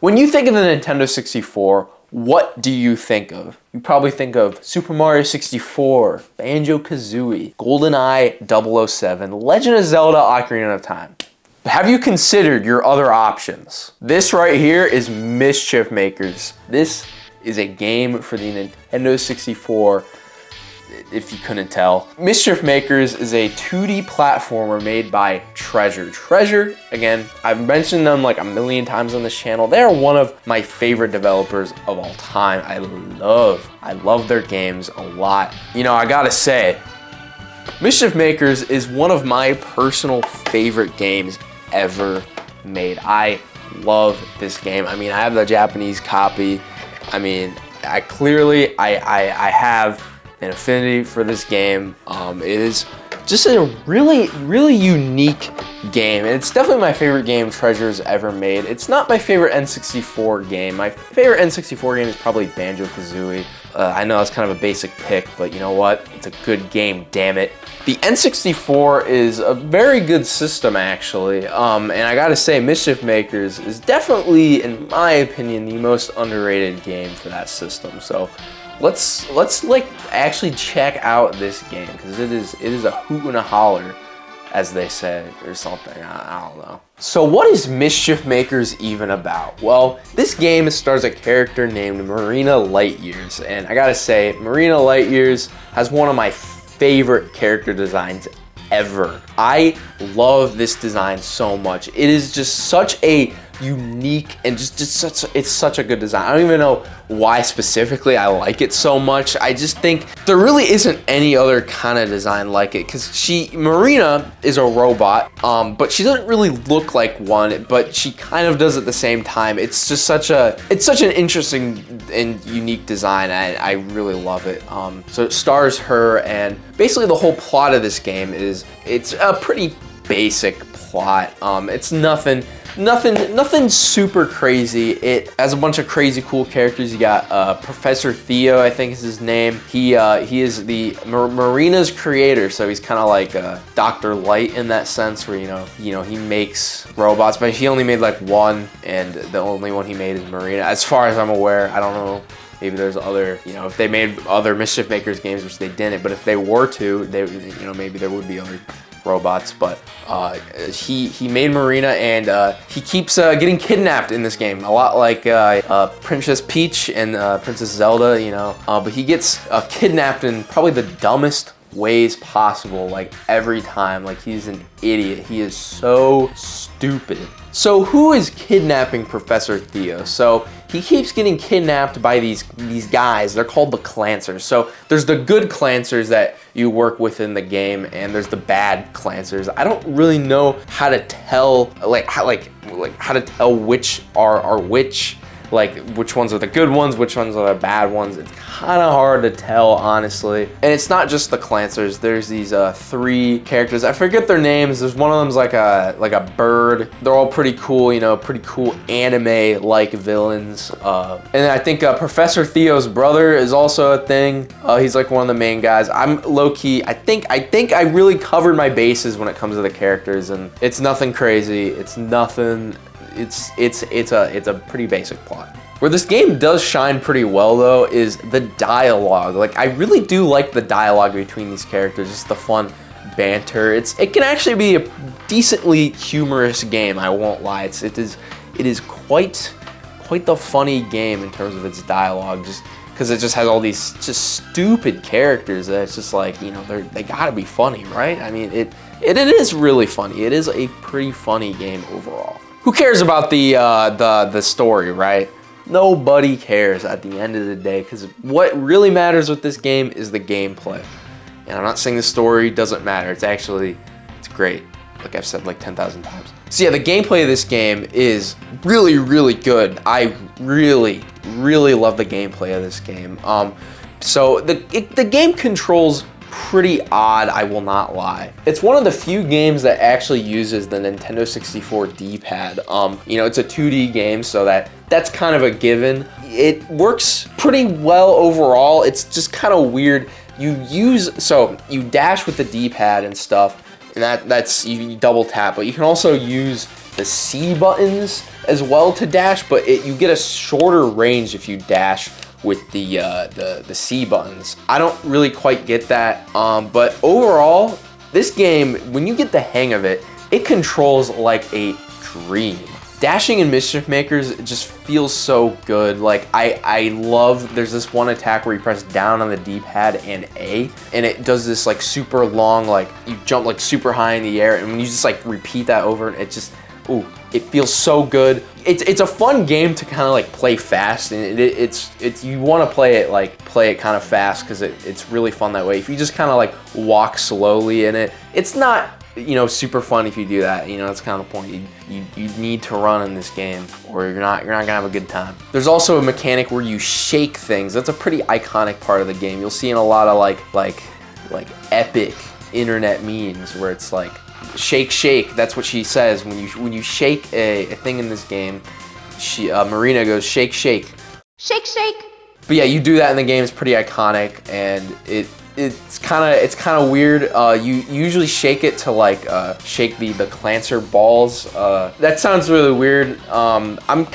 When you think of the Nintendo 64, what do you think of? You probably think of Super Mario 64, Banjo-Kazooie, GoldenEye 007, Legend of Zelda Ocarina of Time. Have you considered your other options? This right here is Mischief Makers. This is a game for the Nintendo 64, if you couldn't tell. Mischief Makers is a 2D platformer made by Treasure. Treasure, again, I've mentioned them like a million times on this channel. They are one of my favorite developers of all time. I love their games a lot. You know, I gotta say, Mischief Makers is one of my personal favorite games ever made. I love this game. I mean, I have the Japanese copy. I mean, I clearly have an affinity for this game. It is just a really unique game, and it's definitely my favorite game Treasure's ever made. It's not my favorite N64 game. My favorite N64 game is probably Banjo-Kazooie. I know it's kind of a basic pick, but you know what? It's a good game, damn it. The N64 is a very good system, actually, and I gotta say, Mischief Makers is definitely, in my opinion, the most underrated game for that system. So let's like actually check out this game, because it is a hoot and a holler, as they say, or something. I don't know. So what is Mischief Makers even about? Well, this game stars a character named Marina Lightyears, and I gotta say, Marina Lightyears has one of my favorite character designs ever. I love this design so much. It is just such a unique and it's such a good design. I don't even know why specifically I like it so much. I just think there really isn't any other kind of design like it, because Marina is a robot, but she doesn't really look like one, but she kind of does at the same time. It's just such an interesting and unique design. I really love it. So it stars her, and basically the whole plot of this game is, it's a pretty basic plot. It's nothing super crazy. It has a bunch of crazy cool characters. You got Professor Theo, I think is his name. He is the Marina's creator, so he's kind of like Dr. Light in that sense, where you know he makes robots, but he only made like one, and the only one he made is Marina, as far as I'm aware. I don't know. Maybe there's other, if they made other Mischief Makers games, which they didn't, but if they were to, maybe there would be other robots. But he made Marina, and he keeps getting kidnapped in this game, a lot like Princess Peach and Princess Zelda, but he gets kidnapped in probably the dumbest ways possible, like every time. Like, he's an idiot. He is so stupid. So who is kidnapping Professor Theo? So he keeps getting kidnapped by these guys. They're called the Clancers. So there's the good Clancers that you work with in the game, and there's the bad Clancers. I don't really know how to tell, how to tell which are which. Like, which ones are the good ones, which ones are the bad ones. It's kind of hard to tell, honestly. And it's not just the Clancers. There's these 3 characters. I forget their names. There's one of them's like a bird. They're all pretty cool, pretty cool anime-like villains. And I think Professor Theo's brother is also a thing. He's like one of the main guys. I'm low-key, I think I really covered my bases when it comes to the characters, and it's nothing crazy. It's nothing. It's a pretty basic plot. Where this game does shine pretty well, though, is the dialogue. Like, I really do like the dialogue between these characters. Just the fun banter. It can actually be a decently humorous game, I won't lie. It is quite the funny game in terms of its dialogue, just because it just has all these just stupid characters that it's just like, they gotta be funny, right? I mean, it is really funny. It is a pretty funny game overall. Who cares about the story, right? Nobody cares at the end of the day, because what really matters with this game is the gameplay. And I'm not saying the story doesn't matter. It's great. Like I've said like 10,000 times. So yeah, the gameplay of this game is really, really good. I really love the gameplay of this game. So the game controls pretty odd, I will not lie. It's one of the few games that actually uses the Nintendo 64 D-pad. It's a 2D game, so that's kind of a given. It works pretty well overall. It's just kind of weird. You dash with the D-pad and stuff, and that's you double tap, but you can also use the C buttons as well to dash, but you get a shorter range if you dash with the C buttons. I don't really quite get that, but overall, this game, when you get the hang of it, it controls like a dream. Dashing in Mischief Makers just feels so good. Like, I love, there's this one attack where you press down on the D-pad and A, and it does this like super long, like you jump like super high in the air, and when you just like repeat that over, it just, ooh, it feels so good. It's a fun game to kind of like play fast, and it's you want to play it kind of fast because it's really fun that way. If you just kind of like walk slowly in it, it's not, you know, super fun if you do that. You know, that's kind of the point. You need to run in this game, or you're not gonna have a good time. There's also a mechanic where you shake things. That's a pretty iconic part of the game. You'll see in a lot of like epic internet memes where it's like shake shake. That's what she says when you shake a thing in this game. Marina goes shake shake. Shake shake. But yeah, you do that in the game. It's pretty iconic, and it's kind of weird. You usually shake it to like shake the clancer balls. That sounds really weird. I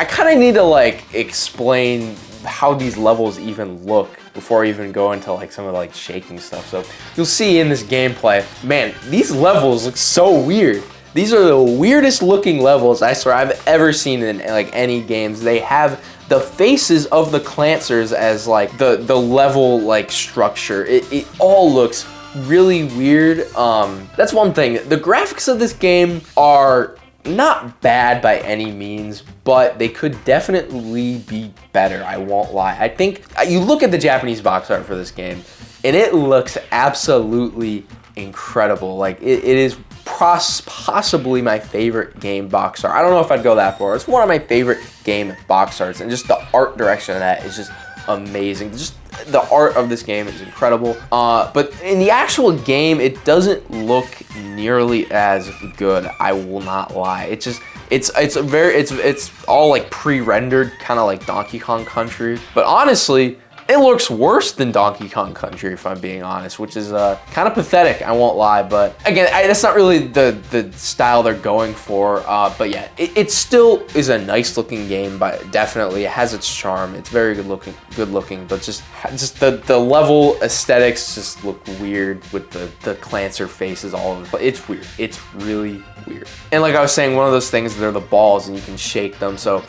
kind of need to like explain how these levels even look before I even go into like some of the like shaking stuff. So you'll see in this gameplay, man, these levels look so weird. These are the weirdest looking levels I swear I've ever seen in like any games. They have the faces of the clancers as like the level like structure. It all looks really weird. That's one thing. The graphics of this game are not bad by any means, but they could definitely be better, I won't lie. I think you look at the Japanese box art for this game and it looks absolutely incredible. Like it is possibly my favorite game box art. I don't know if I'd go that far. It's one of my favorite game box arts, and just the art direction of that is just amazing. Just the art of this game is incredible. But in the actual game, it doesn't look nearly as good. I will not lie. It's all like pre-rendered, kind of like Donkey Kong Country. But honestly, it looks worse than Donkey Kong Country, if I'm being honest, which is kind of pathetic, I won't lie. But again, that's not really the style they're going for. But yeah, it still is a nice looking game, but definitely it has its charm. It's very good looking, but just the level aesthetics just look weird with the clancer faces all over. But it's weird. It's really weird. And like I was saying, one of those things, they're the balls and you can shake them. So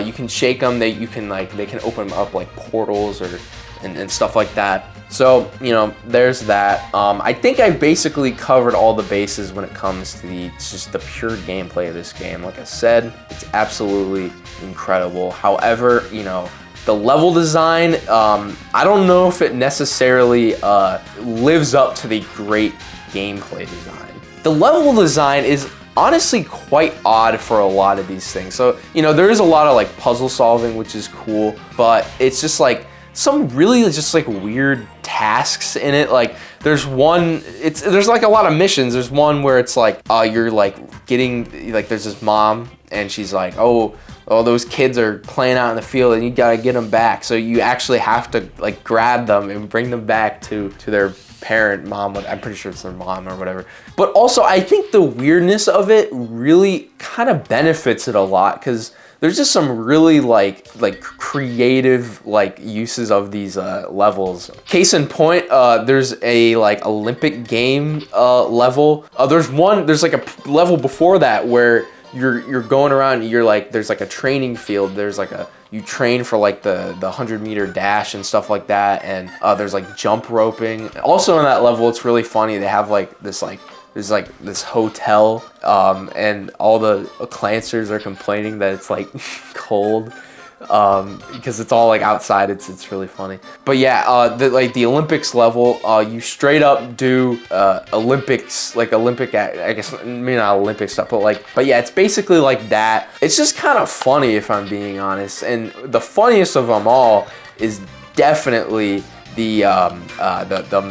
you can shake them, they can open up like portals and stuff like that. So, you know, there's that. I think I basically covered all the bases when it comes to just the pure gameplay of this game. Like I said, it's absolutely incredible. However, you know, the level design, I don't know if it necessarily lives up to the great gameplay design. The level design is honestly quite odd for a lot of these things. So, you know, there is a lot of like puzzle solving, which is cool, but it's just like some really just like weird tasks in it. Like there's like a lot of missions. There's one where it's like you're like getting like, there's this mom and she's like, oh, those kids are playing out in the field and you gotta get them back. So you actually have to like grab them and bring them back to their parent, mom. I'm pretty sure it's their mom or whatever. But also I think the weirdness of it really kind of benefits it a lot, because there's just some really like creative like uses of these levels. Case in point, there's a like Olympic game level. There's like a level before that where you're going around and you're like, there's like a training field. There's like you train for like the 100-meter dash and stuff like that. And there's like jump roping. Also in that level, it's really funny. They have like this there's like this hotel and all the clancers are complaining that it's like cold because it's all like outside. It's really funny. But yeah, the Olympics level, you straight up do Olympics, like Olympic, I guess maybe not Olympic stuff, but yeah, it's basically like that. It's just kind of funny, if I'm being honest. And the funniest of them all is definitely the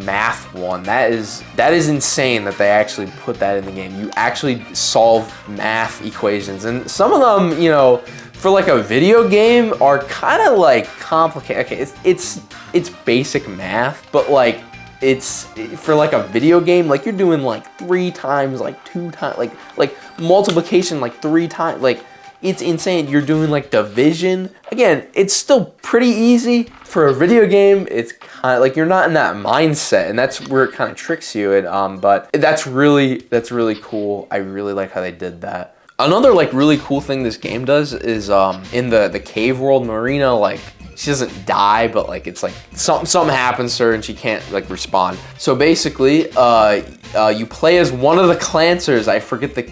math one. That is insane that they actually put that in the game. You actually solve math equations, and some of them, you know, for like a video game are kind of like complicated. Okay, it's basic math, but like it's for like a video game, like you're doing like 3 times, like 2 times, like multiplication like 3 times, like, it's insane. You're doing like division. Again, it's still pretty easy for a video game. It's kind of like you're not in that mindset, and that's where it kind of tricks you. And but that's really cool. I really like how they did that. Another like really cool thing this game does is in the cave world, Marina, like she doesn't die, but like it's like something happens to her and she can't like respawn. So basically, you play as one of the Clancers. I forget the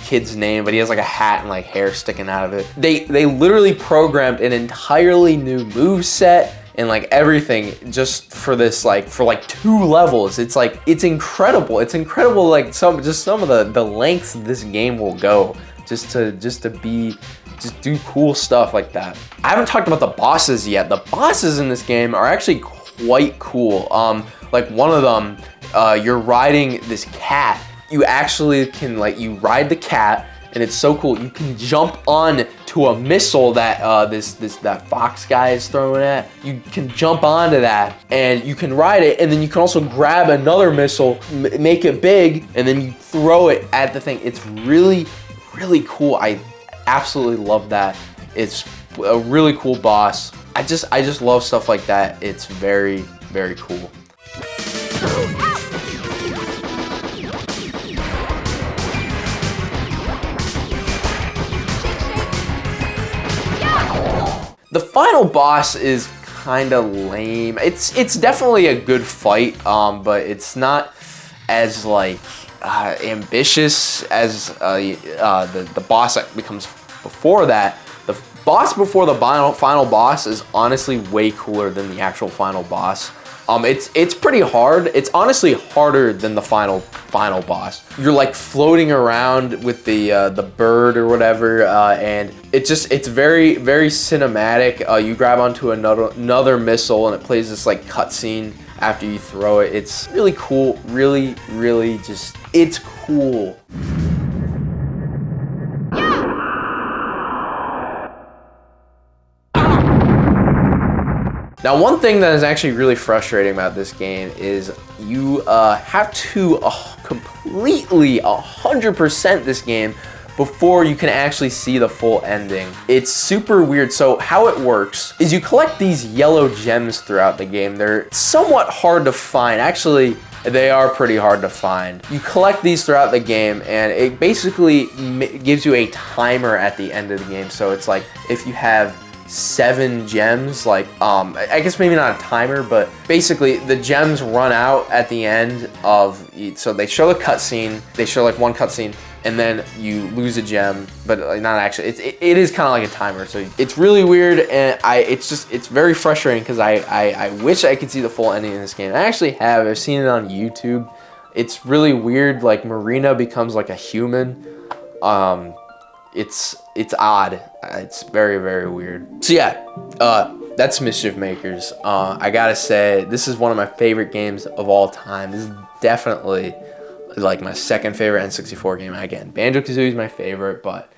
kid's name, but he has like a hat and like hair sticking out of it. They literally programmed an entirely new move set and like everything just for this, like for like 2 levels. It's like it's incredible. It's incredible, like some of the lengths this game will go just to do cool stuff like that. I haven't talked about the bosses yet. The bosses in this game are actually quite cool. Like one of them, you're riding this cat. You actually can like, you ride the cat, and it's so cool. You can jump on to a missile that that fox guy is throwing at. You can jump onto that, and you can ride it, and then you can also grab another missile, make it big, and then you throw it at the thing. It's really cool. I absolutely love that. It's a really cool boss. I just love stuff like that. It's very cool. The final boss is kind of lame. It's definitely a good fight, but it's not as like ambitious as the boss that becomes before that. The boss before the final boss is honestly way cooler than the actual final boss. It's pretty hard. It's honestly harder than the final boss. You're like floating around with the bird or whatever, and it's very cinematic. You grab onto another missile, and it plays this like cutscene after you throw it. It's really cool. Really just, it's cool. Now, one thing that is actually really frustrating about this game is you have to completely 100% this game before you can actually see the full ending. It's super weird. So how it works is you collect these yellow gems throughout the game. They're somewhat hard to find. Actually, they are pretty hard to find. You collect these throughout the game, and it basically gives you a timer at the end of the game. So it's like if you have 7 gems, like I guess maybe not a timer, but basically the gems run out at the end of, so they show the cutscene, they show like one cutscene, and then you lose a gem, but not actually. It is kind of like a timer, so it's really weird, and it's very frustrating because I wish I could see the full ending of this game. I actually have. I've seen it on YouTube. It's really weird. Like Marina becomes like a human. It's odd. It's very weird. So yeah, that's Mischief Makers. I gotta say, this is one of my favorite games of all time. This is definitely like my second favorite N64 game. Again, Banjo-Kazooie is my favorite, but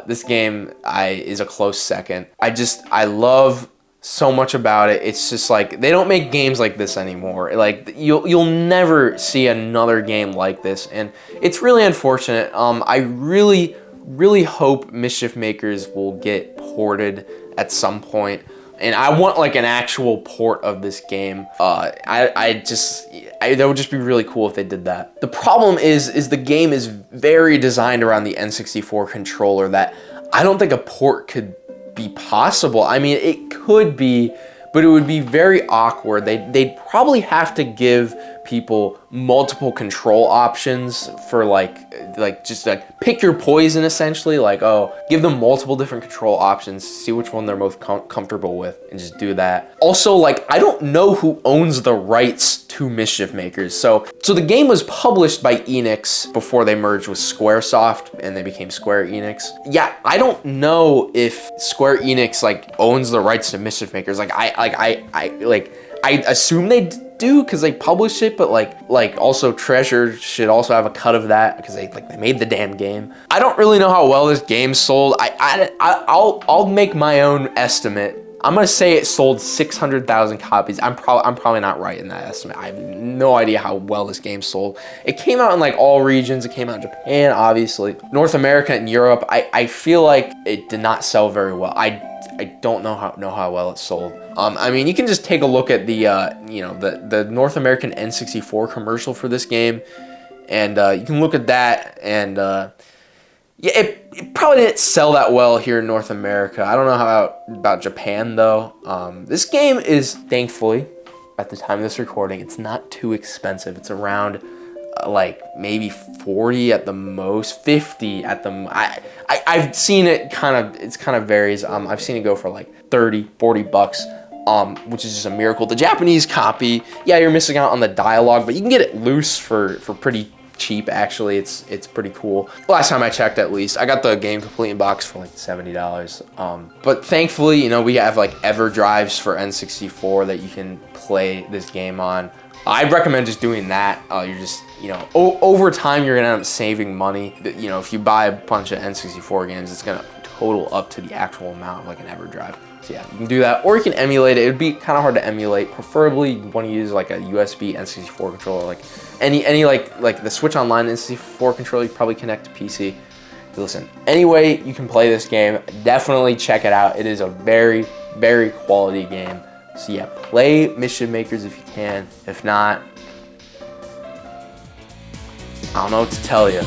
this game is a close second. I love so much about it. It's just like, they don't make games like this anymore. Like you'll never see another game like this, and it's really unfortunate. I really hope Mischief Makers will get ported at some point, and I want like an actual port of this game. That would just be really cool if they did that. The problem is the game is very designed around the N64 controller that I don't think a port could be possible. I mean, it could be, but it would be very awkward. They'd probably have to give people multiple control options for just like pick your poison, essentially. Like, oh, give them multiple different control options, see which one they're most comfortable with, and just do that. Also, like, I don't know who owns the rights to Mischief Makers. So the game was published by Enix before they merged with Squaresoft and they became Square Enix. Yeah, I don't know if Square Enix like owns the rights to Mischief Makers. I assume they do because they published it, but like also Treasure should also have a cut of that because they made the damn game. I don't really know how well this game sold. I'll make my own estimate I'm gonna say it sold 600,000 copies. I'm probably not right in that estimate. I have no idea how well this game sold. It came out in like all regions. It came out in Japan, obviously. North America and Europe, I feel like it did not sell very well. I don't know how well it sold. I mean, you can just take a look at the the North American N64 commercial for this game, and you can look at that, and yeah, it probably didn't sell that well here in North America. I don't know about Japan though. This game is, thankfully, at the time of this recording, it's not too expensive. It's around like maybe 40 at the most, 50 at the I've seen it it kind of varies. I've seen it go for like 30, 40 bucks, which is just a miracle. The Japanese copy, yeah, you're missing out on the dialogue, but you can get it loose for pretty cheap. Actually, it's pretty cool. Last time I checked, at least, I got the game complete in box for like $70. But thankfully, you know, we have like ever drives for N64 that you can play this game on. I'd recommend just doing that. You're just, you know, over time, you're gonna end up saving money. You know, if you buy a bunch of N64 games, it's gonna total up to the actual amount of like an EverDrive. So yeah, you can do that, or you can emulate it. It would be kind of hard to emulate. Preferably, you want to use like a USB N64 controller, like any like the Switch Online N64 controller. You probably connect to PC. Listen, anyway, you can play this game. Definitely check it out. It is a very, very quality game. So yeah, play Mischief Makers if you can. If not, I don't know what to tell you.